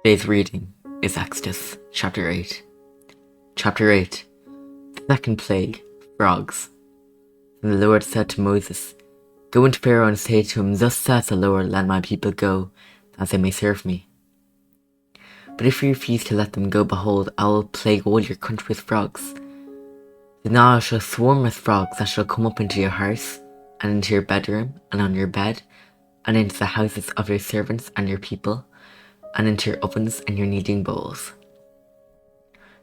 Today's reading is Exodus chapter 8. Chapter 8. The second plague, frogs. And the Lord said to Moses, Go into Pharaoh and say to him, Thus says the Lord, let my people go, that they may serve me. But if you refuse to let them go, behold, I will plague all your country with frogs. The Nile shall swarm with frogs that shall come up into your house, and into your bedroom, and on your bed, and into the houses of your servants and your people, and into your ovens and your kneading bowls.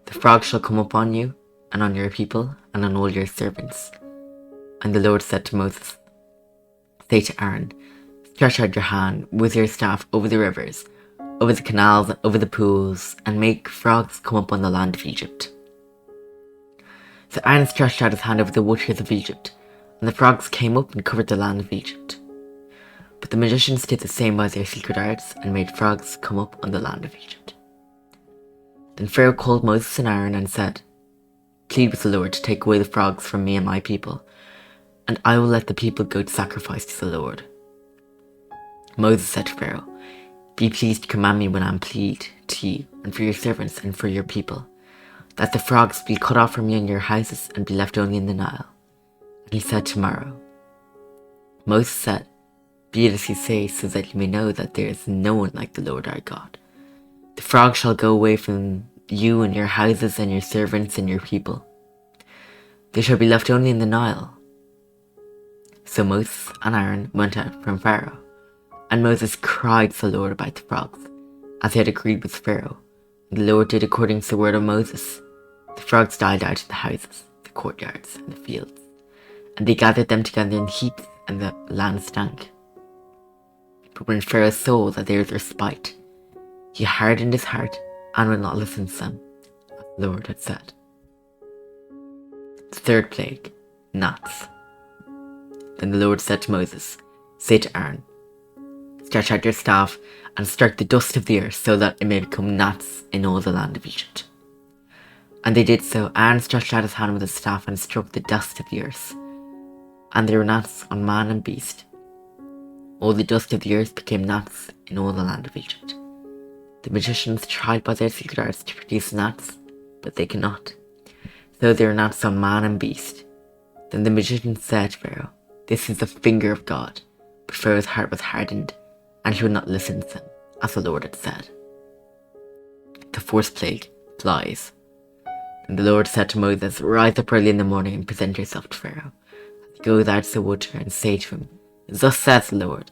The frogs shall come up on you, and on your people, and on all your servants. And the Lord said to Moses, Say to Aaron, Stretch out your hand with your staff over the rivers, over the canals, and over the pools, and make frogs come up on the land of Egypt. So Aaron stretched out his hand over the waters of Egypt, and the frogs came up and covered the land of Egypt. But the magicians did the same by their secret arts, and made frogs come up on the land of Egypt. Then Pharaoh called Moses and Aaron and said, Plead with the Lord to take away the frogs from me and my people, and I will let the people go to sacrifice to the Lord. Moses said to Pharaoh, Be pleased to command me when I am pleased to you, and for your servants and for your people, that the frogs be cut off from you and your houses, and be left only in the Nile. And he said tomorrow. Moses said, Be it as you say, so that you may know that there is no one like the Lord our God. The frogs shall go away from you and your houses and your servants and your people. They shall be left only in the Nile. So Moses and Aaron went out from Pharaoh, and Moses cried to the Lord about the frogs, as he had agreed with Pharaoh. And the Lord did according to the word of Moses. The frogs died out of the houses, the courtyards, and the fields, and they gathered them together in heaps, and the land stank. But when Pharaoh saw that there was respite, he hardened his heart and would not listen to them, as the Lord had said. The third plague, gnats. Then the Lord said to Moses, Say to Aaron, Stretch out your staff and strike the dust of the earth, so that it may become gnats in all the land of Egypt. And they did so. Aaron stretched out his hand with his staff and struck the dust of the earth, and there were gnats on man and beast. All the dust of the earth became gnats in all the land of Egypt. The magicians tried by their secret arts to produce gnats, but they cannot. So there were gnats on man and beast. Then the magicians said to Pharaoh, This is the finger of God. But Pharaoh's heart was hardened, and he would not listen to them, as the Lord had said. The fourth plague, flies. And the Lord said to Moses, Rise up early in the morning and present yourself to Pharaoh. Go thou to the water and say to him, Thus says the Lord,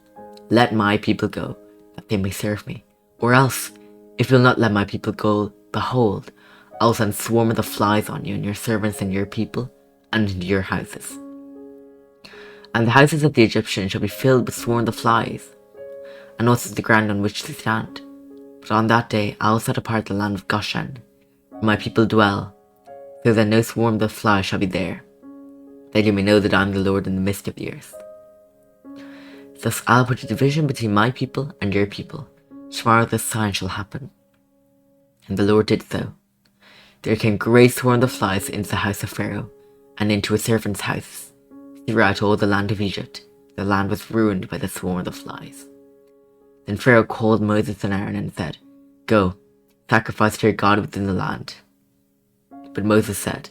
Let my people go, that they may serve me. Or else, if you will not let my people go, behold, I will send swarm of the flies on you and your servants and your people, and into your houses. And the houses of the Egyptians shall be filled with swarm of the flies, and also the ground on which they stand. But on that day I will set apart the land of Goshen, where my people dwell, so that no swarm of the flies shall be there, that you may know that I am the Lord in the midst of the earth. Thus I will put a division between my people and your people. Tomorrow this sign shall happen. And the Lord did so. There came great swarm of the flies into the house of Pharaoh, and into his servants' houses. Throughout all the land of Egypt, the land was ruined by the swarm of the flies. Then Pharaoh called Moses and Aaron and said, Go, sacrifice to your God within the land. But Moses said,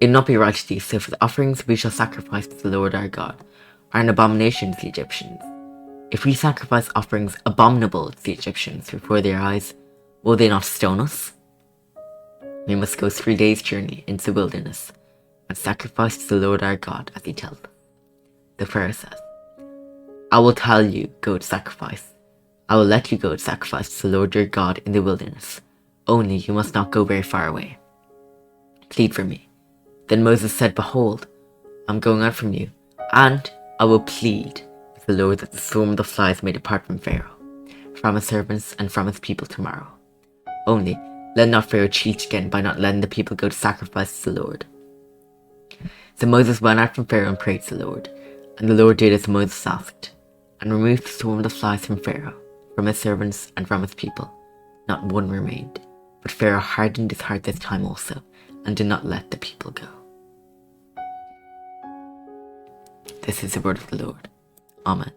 It will not be right to do so, for the offerings we shall sacrifice to the Lord our God are an abomination to the Egyptians. If we sacrifice offerings abominable to the Egyptians before their eyes, will they not stone us? We must go 3 days' journey into the wilderness and sacrifice to the Lord our God as he tells us. The Pharaoh says, I will tell you, go to sacrifice. I will let you go to sacrifice to the Lord your God in the wilderness. Only you must not go very far away. Plead for me. Then Moses said, Behold, I am going out from you, and I will plead with the Lord that the swarm of the flies may depart from Pharaoh, from his servants and from his people tomorrow. Only let not Pharaoh cheat again by not letting the people go to sacrifice to the Lord. So Moses went out from Pharaoh and prayed to the Lord, and the Lord did as Moses asked, and removed the swarm of the flies from Pharaoh, from his servants and from his people. Not one remained, but Pharaoh hardened his heart this time also, and did not let the people go. This is the word of the Lord. Amen.